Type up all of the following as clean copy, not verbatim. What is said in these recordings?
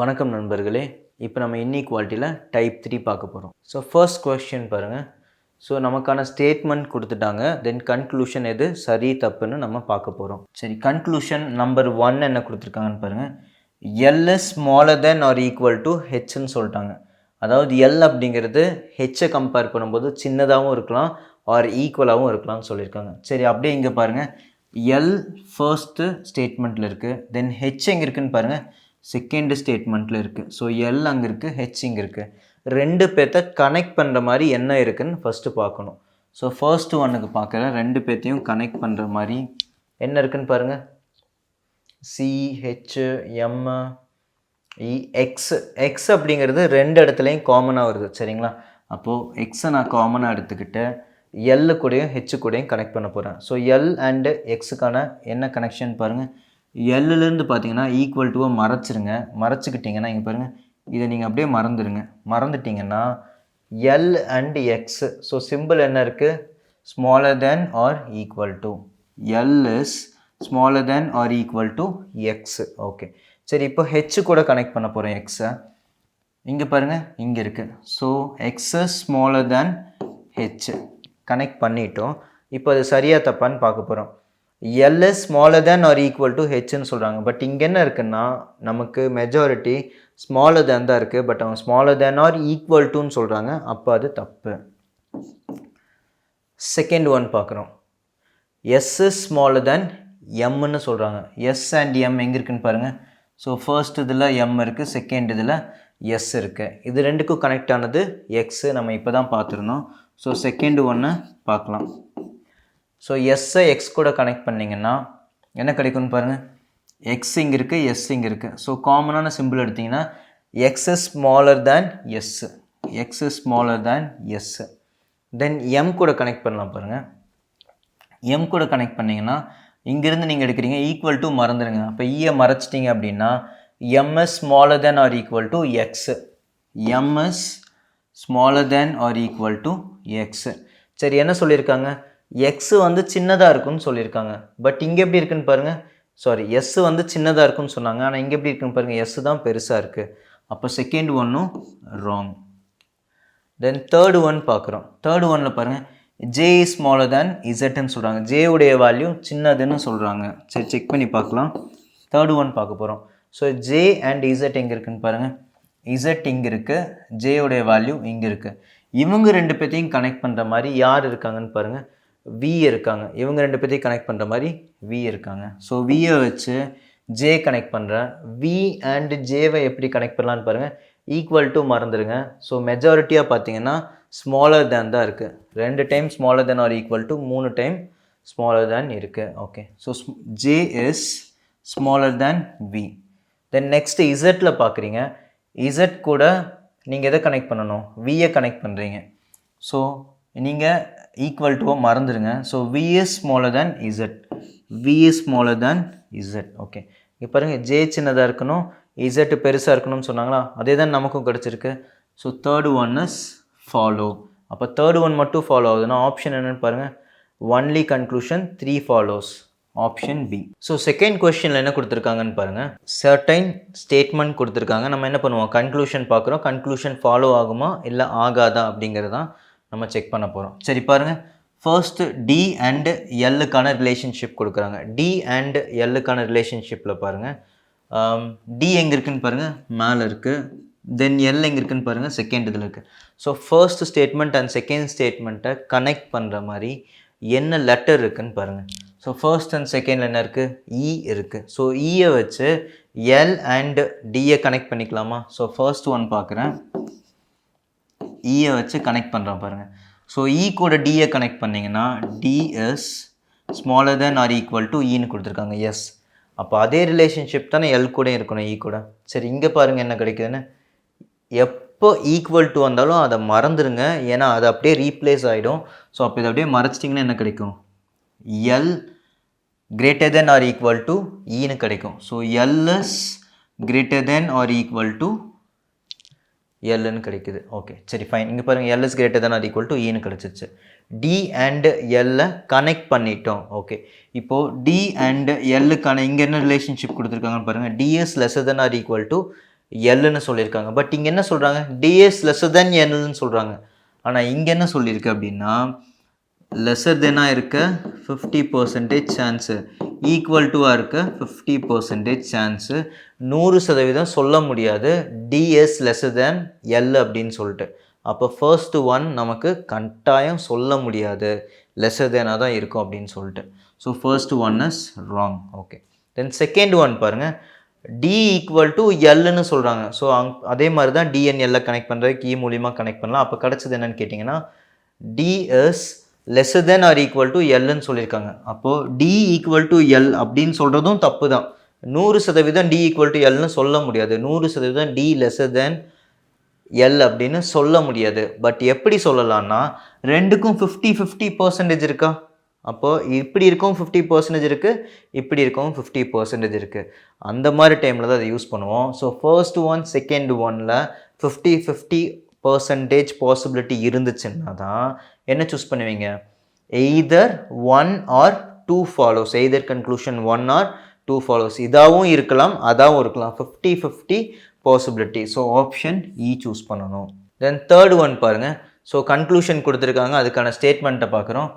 வணக்கம் நண்பர்களே. இப்போ நம்ம இன்இக்வாலிட்டியில் டைப் 3 பார்க்க போகிறோம். ஸோ ஃபர்ஸ்ட் கொஸ்டின் பாருங்கள். ஸோ நமக்கான ஸ்டேட்மெண்ட் கொடுத்துட்டாங்க. தென் கன்க்ளூஷன் எது சரி தப்புன்னு நம்ம பார்க்க போகிறோம். சரி, கன்க்ளூஷன் நம்பர் 1 என்ன கொடுத்துருக்காங்கன்னு பாருங்கள். L is smaller than or equal to ஹெச்ன்னு சொல்லிட்டாங்க. அதாவது எல் அப்படிங்கிறது ஹெச்சை கம்பேர் பண்ணும்போது சின்னதாகவும் இருக்கலாம் ஆர் ஈக்குவலாகவும் இருக்கலாம்னு சொல்லியிருக்காங்க. சரி, அப்படியே இங்கே பாருங்கள். எல் ஃபர்ஸ்ட்டு ஸ்டேட்மெண்ட்டில் இருக்குது. தென் ஹெச் எங்கே இருக்குதுன்னு பாருங்கள், செகண்ட் ஸ்டேட்மெண்ட்டில் இருக்குது. ஸோ எல் அங்கே இருக்குது, ஹெச் இங்கே இருக்குது. ரெண்டு பேர்த்த கனெக்ட் பண்ணுற மாதிரி என்ன இருக்குதுன்னு ஃபஸ்ட்டு பார்க்கணும். ஸோ ஃபர்ஸ்ட்டு ஒன்றுக்கு பார்க்குற ரெண்டு பேர்த்தையும் கனெக்ட் பண்ணுற மாதிரி என்ன இருக்குதுன்னு பாருங்கள். சி, ஹெச், எம், இ, எக்ஸ். எக்ஸ் அப்படிங்கிறது ரெண்டு இடத்துலையும் காமனாக வருது. சரிங்களா? அப்போது எக்ஸை நான் காமனாக எடுத்துக்கிட்டு எல்லு கூடயும் ஹெச்சு கூடயும் கனெக்ட் பண்ண போகிறேன். ஸோ எல் அண்டு எக்ஸுக்கான என்ன கனெக்ஷன் பாருங்கள். எல்லுலேருந்து பார்த்தீங்கன்னா ஈக்குவல் டுவை மறைச்சிருங்க. மறைச்சிக்கிட்டிங்கன்னா இங்கே பாருங்கள், இதை நீங்கள் அப்படியே மறந்துட்டிங்கன்னா L and X. So simple என்ன இருக்குது, smaller than or equal to. L is smaller than or equal to X. Okay, சரி, இப்போ ஹெச்சு கூட கனெக்ட் பண்ண போகிறேன் எக்ஸை. இங்கே பாருங்கள், இங்கே இருக்குது. So X is smaller than H connect பண்ணிட்டோம். இப்போ அது சரியாக தப்பான்னு பார்க்க போகிறோம். L is smaller than or equal to ஹெச்ன்னு சொல்கிறாங்க. பட் இங்கே என்ன இருக்குன்னா, நமக்கு மெஜாரிட்டி ஸ்மாலர் தேன் தான் இருக்குது. பட் அவங்க ஸ்மாலர் தேன் ஆர் ஈக்குவல் டுன்னு சொல்கிறாங்க. அப்போ அது தப்பு. செகண்ட் ஒன் பார்க்குறோம். எஸ் இஸ் ஸ்மாலர் தேன் எம்னு சொல்கிறாங்க. எஸ் அண்ட் எம் எங்கே இருக்குன்னு பாருங்கள். ஸோ ஃபர்ஸ்ட் இதில் எம் இருக்குது, செகண்ட் இதில் எஸ் இருக்குது. இது ரெண்டுக்கும் கனெக்ட் ஆனது எக்ஸு. நம்ம இப்போ தான் பார்த்துருந்தோம். ஸோ செகண்ட் ஒன்று பார்க்கலாம். ஸோ எஸ்ஸை எக்ஸ் கூட கனெக்ட் பண்ணிங்கன்னா என்ன கிடைக்கும்னு பாருங்கள். எக்ஸ் இங்கே இருக்குது, எஸ் இங்கே இருக்குது. ஸோ காமனான சிம்பிள் எடுத்திங்கன்னா X is smaller than S. X is smaller than S. Then M கூட கனெக்ட் பண்ணலாம் பாருங்கள். எம் கூட கனெக்ட் பண்ணிங்கன்னா இங்கேருந்து நீங்கள் எடுக்கிறீங்க, ஈக்குவல் டு மறந்துடுங்க. அப்போ ஈயை மறைச்சிட்டிங்க அப்படின்னா M is smaller than or equal to x. M is smaller than or equal to x. சரி, என்ன சொல்லியிருக்காங்க, எக்ஸு வந்து சின்னதாக இருக்குன்னு சொல்லியிருக்காங்க. பட் இங்கே எப்படி இருக்குன்னு பாருங்கள். சாரி, எஸ்ஸு வந்து சின்னதாக இருக்குன்னு சொன்னாங்க. ஆனால் இங்கே எப்படி இருக்குன்னு பாருங்கள், எஸ்ஸு தான் பெருசாக இருக்குது. அப்போ செகண்ட் ஒன்னும் ராங். தென் தேர்டு ஒன் பார்க்குறோம். தேர்டு ஒன்னில் பாருங்கள், ஜே இஸ் ஸ்மாலர் தேன் இசட்னு சொல்கிறாங்க. ஜேவுடைய வேல்யூ சின்னதுன்னு சொல்கிறாங்க. சரி, செக் பண்ணி பார்க்கலாம். தேர்டு ஒன் பார்க்க போகிறோம். ஸோ ஜே அண்ட் இசட் எங்கே இருக்குன்னு பாருங்கள். இசட் இங்கே இருக்குது, ஜேவுடைய வேல்யூ இங்கே இருக்குது. இவங்க ரெண்டு பேர்த்தையும் கனெக்ட் பண்ணுற மாதிரி யார் இருக்காங்கன்னு பாருங்கள், வி இருக்காங்க. இவங்க ரெண்டு பேர்த்தையும் கனெக்ட் பண்ணுற மாதிரி வி இருக்காங்க. ஸோ வியை வச்சு ஜே கனெக்ட் பண்ணுறேன். வி அண்ட் ஜேவை எப்படி கனெக்ட் பண்ணலான்னு பாருங்கள். ஈக்குவல் டு மறந்துடுங்க. ஸோ மெஜாரிட்டியாக பார்த்தீங்கன்னா ஸ்மாலர் தேன் தான் இருக்குது. 2 time smaller than or equal to 3 time smaller than இருக்குது. Okay, so J is smaller than V. Then next இசட்டில் பார்க்குறீங்க. இசட் கூட நீங்கள் எதை கனெக்ட் பண்ணணும், வியை கனெக்ட் பண்ணுறீங்க. ஸோ நீங்கள் ஈக்குவல் டுவை மறந்துடுங்க. So V is smaller than Z. V is smaller than Z. Okay, இப்போ பாருங்கள், ஜே சின்னதாக இருக்கணும், இசட்டு பெருசாக இருக்கணும்னு சொன்னாங்களா, அதே தான் நமக்கும் கிடச்சிருக்கு. So third one is follow. அப்போ தேர்டு ஒன் மட்டும் ஃபாலோ ஆகுதுன்னா ஆப்ஷன் என்னென்னு பாருங்கள், only conclusion 3 follows. Option B. So second கொஸ்டினில் என்ன கொடுத்துருக்காங்கன்னு பாருங்கள். சர்டைன் ஸ்டேட்மெண்ட் கொடுத்துருக்காங்க. நம்ம என்ன பண்ணுவோம், கன்க்ளூஷன் பார்க்குறோம். கன்க்ளூஷன் ஃபாலோ ஆகுமா இல்லை ஆகாதா அப்படிங்கிறதான் நம்ம செக் பண்ண போகிறோம். சரி பாருங்கள், ஃபர்ஸ்ட்டு டி அண்டு எல்லுக்கான ரிலேஷன்ஷிப் கொடுக்குறாங்க. டி அண்ட் எல்லுக்கான ரிலேஷன்ஷிப்பில் பாருங்கள், டி எங்கே இருக்குதுன்னு பாருங்கள், மேலே இருக்குது. தென் எல் எங்கே இருக்குதுன்னு பாருங்கள், செகண்ட் இதில் இருக்குது. So first statement and second ஸ்டேட்மெண்ட்டை கனெக்ட் பண்ணுற மாதிரி என்ன லெட்டர் இருக்குதுன்னு பாருங்கள். ஸோ ஃபர்ஸ்ட் அண்ட் செகண்டில் என்ன இருக்குது, இ இருக்குது. ஸோ இயை வச்சு எல் அண்ட் டியை கனெக்ட் பண்ணிக்கலாமா. ஸோ ஃபர்ஸ்ட் ஒன் பார்க்குறேன், இயை வச்சு கனெக்ட் பண்ணுறோம் பாருங்கள். ஸோ இ கூட டியை கனெக்ட் பண்ணிங்கன்னா T is smaller than or equal to ஈன்னு கொடுத்துருக்காங்க. எஸ், அப்போ அதே ரிலேஷன்ஷிப் தானே எல் கூட இருக்கணும், இ கூட. சரி, இங்கே பாருங்கள் என்ன கிடைக்குதுன்னு. எப்போ ஈக்குவல் டு வந்தாலும் அதை மறந்துடுங்க, ஏன்னா அது அப்படியே ரீப்ளேஸ் ஆகிடும். ஸோ அப்போ இதை அப்படியே மறைச்சிட்டிங்கன்னா என்ன கிடைக்கும், L greater than or equal to ஈன்னு கிடைக்கும். So L is greater than or equal to எல்லுன்னு கிடைக்குது. ஓகே, சரி ஃபைன். இங்கே பாருங்கள், L is greater than or equal to ஈன்னு கிடச்சிச்சு. டி அண்ட் எல்லை கனெக்ட் பண்ணிட்டோம். ஓகே, இப்போது டி அண்ட் எல்லுக்கான இங்கே என்ன ரிலேஷன்ஷிப் கொடுத்துருக்காங்கன்னு பாருங்கள். T is lesser than or equal to எல்லுன்னு சொல்லியிருக்காங்க. பட் இங்கே என்ன சொல்கிறாங்க, டிஎஸ் லெஸ்ஸர் தென் எல்லுன்னு சொல்கிறாங்க. ஆனால் இங்கே என்ன சொல்லியிருக்கு அப்படின்னா லெஸ்ஸர் தெனாக இருக்க 50% சான்ஸு, ஈக்குவல் டுவாக இருக்க 50% சான்ஸு, 100% சொல்ல முடியாது டிஎஸ் லெஸ்ஸர் தென் எல் அப்படின்னு சொல்லிட்டு. அப்போ ஃபர்ஸ்ட் ஒன் நமக்கு கட்டாயம் சொல்ல முடியாது, லெஸ்ஸர் தேனாக தான் இருக்கும் அப்படின்னு சொல்லிட்டு. So first one is wrong. Okay, then second one பாருங்கள், டி ஈக்குவல் டு எல்லுன்னு சொல்கிறாங்க. ஸோ அதே மாதிரி தான் டிஎன்எல்ல கனெக்ட் பண்ணுறது கீ மூலிமா கனெக்ட் பண்ணலாம். அப்போ கிடச்சது என்னன்னு கேட்டிங்கன்னா T is lesser than or equal to எல்லுன்னு சொல்லியிருக்காங்க. அப்போது டி ஈக்குவல் டு எல் அப்படின்னு சொல்கிறதும் தப்பு தான். 100% டி ஈக்குவல் டு எல்னு சொல்ல முடியாது, 100% டி லெஸ்ஸர் தென் எல் அப்படின்னு சொல்ல முடியாது. பட் எப்படி சொல்லலாம்னா ரெண்டுக்கும் 50-50% இருக்கா, அப்போது இப்படி இருக்கும் 50% இருக்குது, இப்படி இருக்கும் 50% இருக்குது. அந்த மாதிரி டைமில் தான் அதை யூஸ் பண்ணுவோம். ஸோ ஃபர்ஸ்ட் ஒன் செகண்ட் ஒனில் 50-50% பாசிபிலிட்டி இருந்துச்சுன்னா தான் என்ன சூஸ் பண்ணுவீங்க, either 1 or 2 follows, either conclusion 1 or 2 follows. இதாகவும் இருக்கலாம் அதாகவும் இருக்கலாம், 50-50 possibility. So option E choose பண்ணணும். தென் தேர்ட் ஒன் பாருங்கள். ஸோ கன்க்ளூஷன் கொடுத்துருக்காங்க, அதுக்கான ஸ்டேட்மெண்ட்டை பார்க்குறோம்.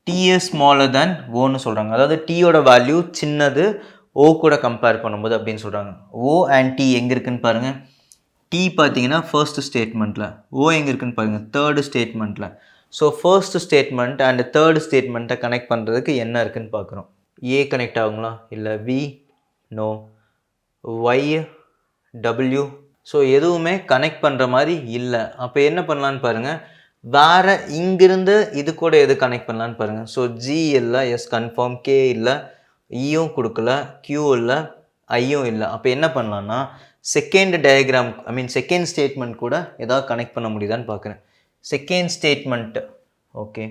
டி இஸ் ஸ்மாலர் தென் ஓன்னு சொல்கிறாங்க. அதாவது டீயோட வேல்யூ சின்னது ஓ கூட கம்பேர் பண்ணும்போது அப்படின்னு சொல்கிறாங்க. ஓ அண்ட் டி எங்கே இருக்குன்னு பாருங்கள். டி பார்த்தீங்கன்னா ஃபர்ஸ்ட் ஸ்டேட்மெண்ட்டில், ஓ எங்கே இருக்குன்னு பாருங்கள் தேர்டு ஸ்டேட்மெண்ட்டில். So first statement and third ஸ்டேட்மெண்ட்டை கனெக்ட் பண்ணுறதுக்கு என்ன இருக்குன்னு பார்க்குறோம். ஏ கனெக்ட் ஆகுங்களா, இல்லை V, no, Y, W, so எதுவுமே கனெக்ட் பண்ணுற மாதிரி இல்லை. அப்போ என்ன பண்ணலான்னு பாருங்கள், வேறு இங்கிருந்து இது கூட எது கனெக்ட் பண்ணலான்னு பாருங்கள். ஸோ ஜி இல்லை, எஸ் கன்ஃபார்ம், கே இல்லை, இயும் கொடுக்கல, கியூ இல்லை, ஐயும் இல்லை. அப்போ என்ன பண்ணலான்னா செகண்ட் டயக்ராம் செகண்ட் ஸ்டேட்மெண்ட் கூட ஏதாவது கனெக்ட் பண்ண முடியுதான்னு பார்க்குறேன். Second statement okay.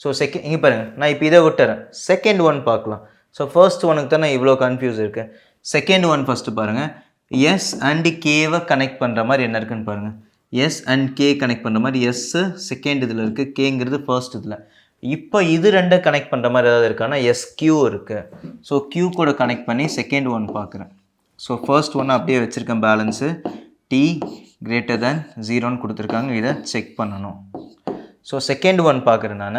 ஸோ இங்கே பாருங்கள், நான் இப்போ இதை விட்டுறேன், செகண்ட் ஒன் பார்க்கலாம். ஸோ ஃபர்ஸ்ட் ஒனுக்கு தான் நான் இவ்வளோ கன்ஃபியூஸ் இருக்குது. செகண்ட் ஒன் ஃபஸ்ட்டு பாருங்கள், எஸ் அண்டு கேவை கனெக்ட் பண்ணுற மாதிரி என்ன இருக்குன்னு பாருங்கள். எஸ் அண்ட் கே கனெக்ட் பண்ணுற மாதிரி, எஸ்ஸு செகண்ட் இதில் இருக்குது, கேங்கிறது ஃபர்ஸ்ட் இதில். இப்போ இது ரெண்டை கனெக்ட் பண்ணுற மாதிரி ஏதாவது இருக்கான்னா எஸ் கியூ இருக்குது. ஸோ கியூ கூட கனெக்ட் பண்ணி செகண்ட் ஒன் பார்க்குறேன். ஸோ ஃபர்ஸ்ட் ஒன்று அப்படியே வச்சுருக்கேன் பேலன்ஸு, டி கிரேட்டர் தேன் 0ன்னு கொடுத்துருக்காங்க, இதை செக் பண்ணணும். ஸோ செகண்ட் ஒன் பார்க்குறேன் நான்,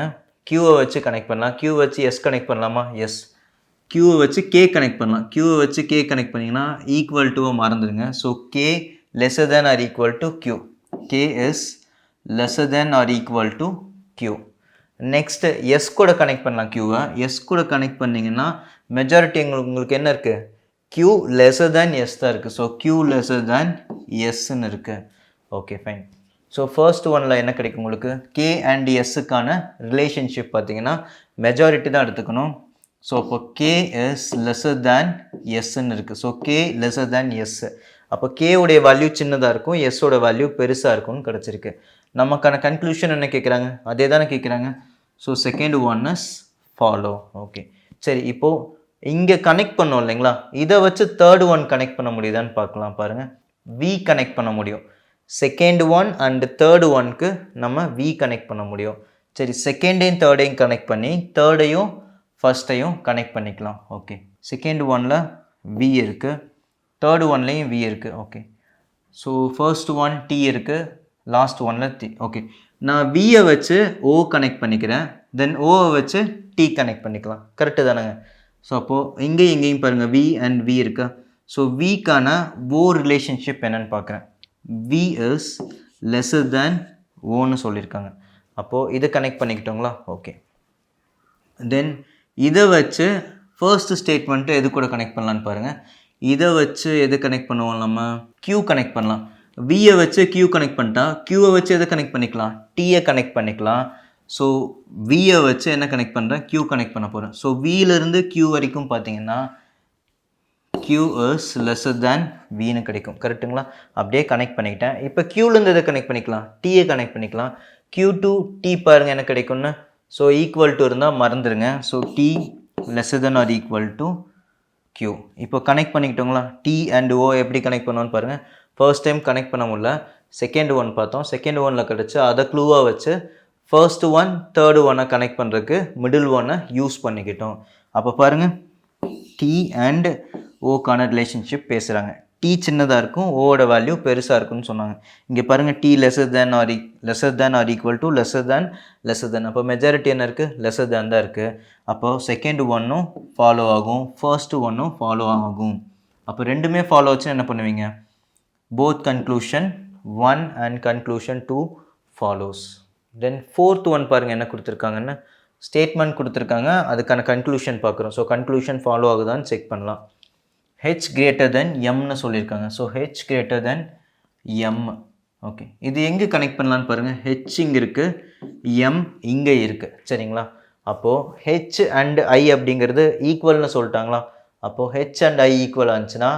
கியூவை வச்சு கனெக்ட் பண்ணலாம், கியூ வச்சு எஸ் கனெக்ட் பண்ணலாமா, எஸ். கியூவை வச்சு கே கனெக்ட் பண்ணலாம், கியூவை வச்சு கே கனெக்ட் பண்ணிங்கன்னா ஈக்குவல் டுவை மறந்துடுங்க. So K lesser than or equal to Q, K is lesser than or equal to Q. Next S கூட கனெக்ட் பண்ணலாம், கியூவை எஸ் கூட கனெக்ட் பண்ணிங்கன்னா மெஜாரிட்டி உங்களுக்கு என்ன இருக்குது, கியூ லெஸ்ஸர் தேன் எஸ் தான் இருக்குது. ஸோ கியூ லெஸ்ஸர் தேன் எஸ்ன்னு இருக்குது. Okay fine. ஸோ ஃபர்ஸ்ட் ஒனில் என்ன கிடைக்கும் உங்களுக்கு, கே அண்ட் எஸ்ஸுக்கான ரிலேஷன்ஷிப் பார்த்தீங்கன்னா மெஜாரிட்டி தான் எடுத்துக்கணும். ஸோ இப்போ கே இஸ் லெஸ்ஸர் தேன் எஸ்ன்னு இருக்குது. So K lesser than S, அப்போ கேவுடைய வேல்யூ சின்னதாக இருக்கும், எஸ்ஸோட வேல்யூ பெருசாக இருக்கும்னு கிடச்சிருக்கு. நமக்கான கன்க்ளூஷன் என்ன கேட்குறாங்க, அதே தானே கேட்குறாங்க. So second one is follow. Okay சரி, இப்போது இங்கே கனெக்ட் பண்ணோம் இல்லைங்களா, இதை வச்சு தேர்ட் ஒன் கனெக்ட் பண்ண முடியுதான்னு பார்க்கலாம். பாருங்கள், வி கனெக்ட் பண்ண முடியும். செகண்ட் ஒன் அண்டு தேர்டு ஒனுக்கு நம்ம வி கனெக்ட் பண்ண முடியும். சரி, செகண்டையும் தேர்டையும் கனெக்ட் பண்ணி தேர்டையும் ஃபஸ்ட்டையும் கனெக்ட் பண்ணிக்கலாம். ஓகே, செகண்ட் ஒனில் வி இருக்குது, தேர்டு ஒன்லேயும் வி இருக்குது. Okay, so first one T இருக்குது, லாஸ்ட் ஒனில் டி. ஓகே, நான் வியை வச்சு ஓ கனெக்ட் பண்ணிக்கிறேன், தென் ஓவை வச்சு டி கனெக்ட் பண்ணிக்கலாம். கரெக்டு தானேங்க. ஸோ அப்போது இங்கேயும் பாருங்கள் வி அண்ட் வி இருக்கா. ஸோ விக்கான ஓ ரிலேஷன்ஷிப் என்னென்னு பார்க்குறேன். வி இஸ் லெஸ்ஸர் தேன் ஓன்னு சொல்லியிருக்காங்க. அப்போது இதை கனெக்ட் பண்ணிக்கிட்டோங்களா. ஓகே, தென் இதை வச்சு ஃபர்ஸ்ட் ஸ்டேட்மெண்ட்டு எது கூட கனெக்ட் பண்ணலான்னு பாருங்கள். இதை வச்சு எது கனெக்ட் பண்ணுவோம், நம்ம கியூ கனெக்ட் பண்ணலாம். வியை வச்சு கியூ கனெக்ட் பண்ணிட்டா கியூவை வச்சு எதை கனெக்ட் பண்ணிக்கலாம், டீயை கனெக்ட் பண்ணிக்கலாம். ஸோ வியை வச்சு என்ன கனெக்ட் பண்ணுறேன், கியூ கனெக்ட் பண்ண போகிறேன். ஸோ வியிலிருந்து கியூ வரைக்கும் பார்த்தீங்கன்னா கியூ இஸ் லெஸ்ஸர் தேன் வின்னு கிடைக்கும். கரெக்டுங்களா. அப்படியே கனெக்ட் பண்ணிக்கிட்டேன். இப்போ கியூலேருந்து எதை கனெக்ட் பண்ணிக்கலாம், டீயை கனெக்ட் பண்ணிக்கலாம். கியூ டு டி பாருங்கள் என்ன கிடைக்கும்னு. ஸோ ஈக்குவல் டு இருந்தால் மறந்துடுங்க. So T lesser than or equal to Q. இப்போ கனெக்ட் பண்ணிக்கிட்டோங்களா. டி அண்ட் ஓ எப்படி கனெக்ட் பண்ணுவோன்னு பாருங்கள். ஃபர்ஸ்ட் டைம் கனெக்ட் பண்ண முடியல, செகண்ட் ஒன் பார்த்தோம், செகண்ட் ஒனில் கிடச்சி அதை க்ளூவாக வச்சு ஃபர்ஸ்ட் ஒன் தேர்டு ஒன்னை கனெக்ட் பண்ணுறதுக்கு மிடில் ஒன்னை யூஸ் பண்ணிக்கிட்டோம். அப்போ பாருங்கள், டி அண்ட் ஓக்கான ரிலேஷன்ஷிப் பேசுகிறாங்க. t சின்னதாக இருக்கும் ஓட வேல்யூ பெருசாக இருக்குன்னு சொன்னாங்க. இங்கே பாருங்கள் t lesser than or equal to lesser than அப்போ மெஜாரிட்டி என்ன இருக்குது lesser than தான் இருக்குது. அப்போது செகண்ட் ஒன்னும் ஃபாலோ ஆகும், ஃபர்ஸ்ட் ஒன்னும் ஃபாலோ ஆகும். அப்போ ரெண்டுமே ஃபாலோ ஆச்சுன்னா என்ன பண்ணுவீங்க, both conclusion 1 and conclusion 2 follows. Then fourth one பாருங்கள் என்ன கொடுத்துருக்காங்கன்னு ஸ்டேட்மெண்ட் கொடுத்துருக்காங்க, அதுக்கான கன்க்ளூஷன் பார்க்குறோம். ஸோ கன்க்ளூஷன் ஃபாலோ ஆகுதான்னு செக் பண்ணலாம். h greater than mனு சொல்லியிருக்காங்க. So h greater than m. Okay, இது எங்கே கனெக்ட் பண்ணலான்னு பாருங்கள். h இங்கே இருக்குது, m இங்கே இருக்குது, சரிங்களா. அப்போது h அண்ட் i அப்படிங்கிறது ஈக்குவல்னு சொல்லிட்டாங்களா. அப்போது h அண்ட் i ஈக்குவல் ஆச்சுன்னா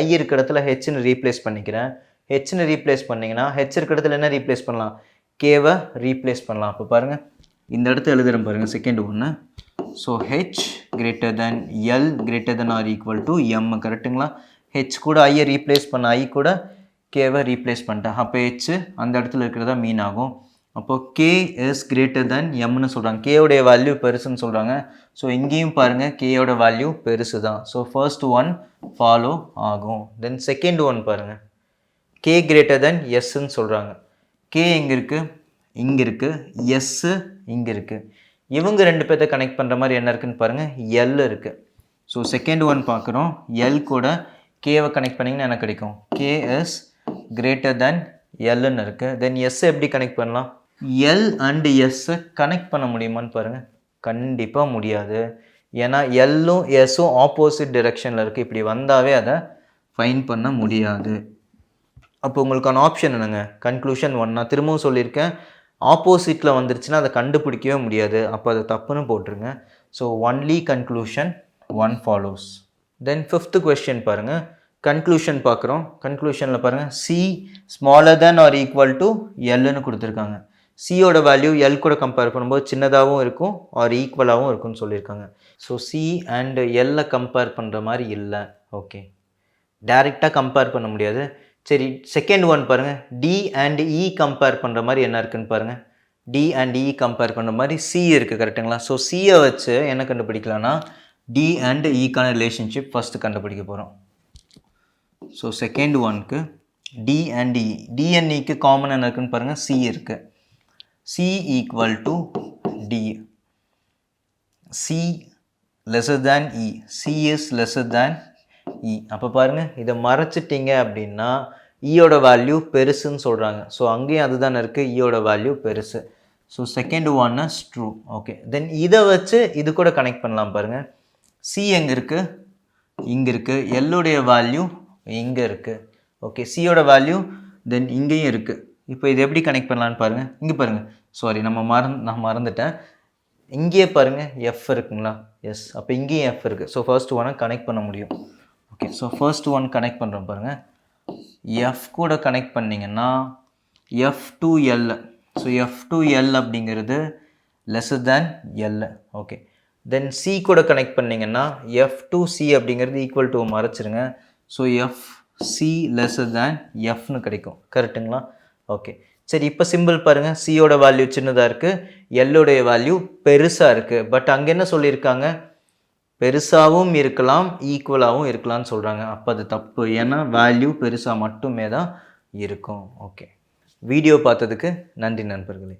i இருக்கிற இடத்துல hன்னு ரீப்ளேஸ் பண்ணிக்கிறேன். hன்னு ரீப்ளேஸ் பண்ணிங்கன்னா h இருக்கிற இடத்துல என்ன ரீப்ளேஸ் பண்ணலாம், kவை ரீப்ளேஸ் பண்ணலாம். அப்போ பாருங்கள் இந்த இடத்த எழுதுகிறேன் பாருங்கள் செகண்ட் ஒன்று. So h greater than l greater than or equal to m கரெக்டுங்களா. h கூட ஐயை ரீப்ளேஸ் பண்ண, i கூட kவை ரீப்ளேஸ் பண்ணிட்டேன். அப்போ h அந்த இடத்துல இருக்கிறதா மீன் ஆகும். அப்போது k is greater than mனு சொல்கிறாங்க, k உடைய வேல்யூ பெருசுன்னு சொல்கிறாங்க. ஸோ இங்கேயும் பாருங்கள் k வேல்யூ பெருசு தான். ஸோ ஃபர்ஸ்ட் ஒன் ஃபாலோ ஆகும். தென் செகண்ட் ஒன் பாருங்கள், k greater than sன்னு சொல்கிறாங்க. k எங்கே இருக்குது, இங்கே இருக்குது, எஸ்ஸு இங்கே இருக்குது. இவங்க ரெண்டு பேர்த்த கனெக்ட் பண்ணுற மாதிரி என்ன இருக்குதுன்னு பாருங்கள், எல் இருக்குது. ஸோ செகண்ட் ஒன் பார்க்குறோம், எல் கூட கேவை கனெக்ட் பண்ணிங்கன்னா என்ன கிடைக்கும், கே எஸ் கிரேட்டர் தேன் எல்லுன்னு இருக்குது. தென் எஸ்ஸை எப்படி கனெக்ட் பண்ணலாம், எல் அண்டு எஸ்ஸை கனெக்ட் பண்ண முடியுமான்னு பாருங்கள், கண்டிப்பாக முடியாது. ஏன்னா எல்லும் எஸ்ஸும் ஆப்போசிட் டிரெக்ஷனில் இருக்குது, இப்படி வந்தாவே அதை ஃபைன் பண்ண முடியாது. அப்போ உங்களுக்கான ஆப்ஷன் என்னங்க, கன்க்ளூஷன் ஒன். நான் திரும்பவும் சொல்லியிருக்கேன், ஆப்போசிட்டில் வந்துருச்சுன்னா அதை கண்டுபிடிக்கவே முடியாது, அப்போ அதை தப்புன்னு போட்டுருங்க. So only conclusion one follows. Then fifth question பாருங்கள், கன்க்ளூஷன் பார்க்குறோம். கன்க்ளூஷனில் பாருங்கள், C smaller than or equal to எல்லுன்னு கொடுத்துருக்காங்க. சியோட வேல்யூ எல் கூட கம்பேர் பண்ணும்போது சின்னதாகவும் இருக்கும் ஆர் ஈக்குவலாகவும் இருக்கும்னு சொல்லியிருக்காங்க. ஸோ சி அண்ட் எல்லை கம்பேர் பண்ணுற மாதிரி இல்லை. ஓகே, டைரெக்டாக கம்பேர் பண்ண முடியாது. சரி, செகண்ட் ஒன் பாருங்கள், டி அண்ட் இ கம்பேர் பண்ணுற மாதிரி என்ன இருக்குன்னு பாருங்கள். டி அண்ட் இ கம்பேர் பண்ணுற மாதிரி சி இருக்குது, கரெக்டுங்களா. ஸோ சியை வச்சு என்ன கண்டுபிடிக்கலாம்னா டி அண்ட் இக்கான ரிலேஷன்ஷிப் ஃபஸ்ட்டு கண்டுபிடிக்க போகிறோம். ஸோ செகண்ட் ஒனுக்கு T and E, T and இக்கு காமன் என்ன இருக்குன்னு பாருங்கள், சி இருக்குது. C equal to T, C lesser than E, C is lesser than E. அப்போ பாருங்கள், இதை மறைச்சிட்டிங்க அப்படின்னா ஈயோட வேல்யூ பெருசுன்னு சொல்கிறாங்க. ஸோ அங்கேயும் அதுதானே இருக்குது, ஈயோட வேல்யூ பெருசு. So second one is true. Okay, then இதை வச்சு இது கூட கனெக்ட் பண்ணலாம் பாருங்கள். சி எங்கே இருக்குது, இங்கே இருக்குது, எல்லுடைய வேல்யூ இங்கே இருக்குது. ஓகே, சியோட வேல்யூ தென் இங்கேயும் இருக்குது. இப்போ இது எப்படி கனெக்ட் பண்ணலான்னு பாருங்கள். இங்கே பாருங்கள், சாரி நான் மறந்துட்டேன், இங்கேயே பாருங்கள் எஃப் இருக்குங்களா, எஸ். அப்போ இங்கேயும் எஃப் இருக்குது. ஸோ ஃபர்ஸ்ட் ஒன்னை கனெக்ட் பண்ண முடியும். Okay, so first one connect பண்ணுறோம் பாருங்கள். எஃப் கூட கனெக்ட் பண்ணிங்கன்னா F to L. So F to L அப்படிங்கிறது lesser than L. Okay, then C கூட கனெக்ட் பண்ணிங்கன்னா எஃப் டு சி அப்படிங்கிறது ஈக்குவல் டு மறைச்சிருங்க. So F C lesser than எஃப்னு கிடைக்கும், கரெக்டுங்களா. ஓகே, சரி, இப்போ சிம்பிள் பாருங்கள், சியோட வேல்யூ சின்னதாக இருக்குது, எல்லுடைய வேல்யூ பெருசாக இருக்குது. பட் அங்கே என்ன சொல்லியிருக்காங்க, பெருசாகவும் இருக்கலாம் ஈக்குவலாகவும் இருக்கலாம்னு சொல்கிறாங்க. அப்போ அது தப்பு, ஏன்னா வேல்யூ பெருசாக மட்டுமே தான் இருக்கும். ஓகே, வீடியோ பார்த்ததுக்கு நன்றி நண்பர்களே.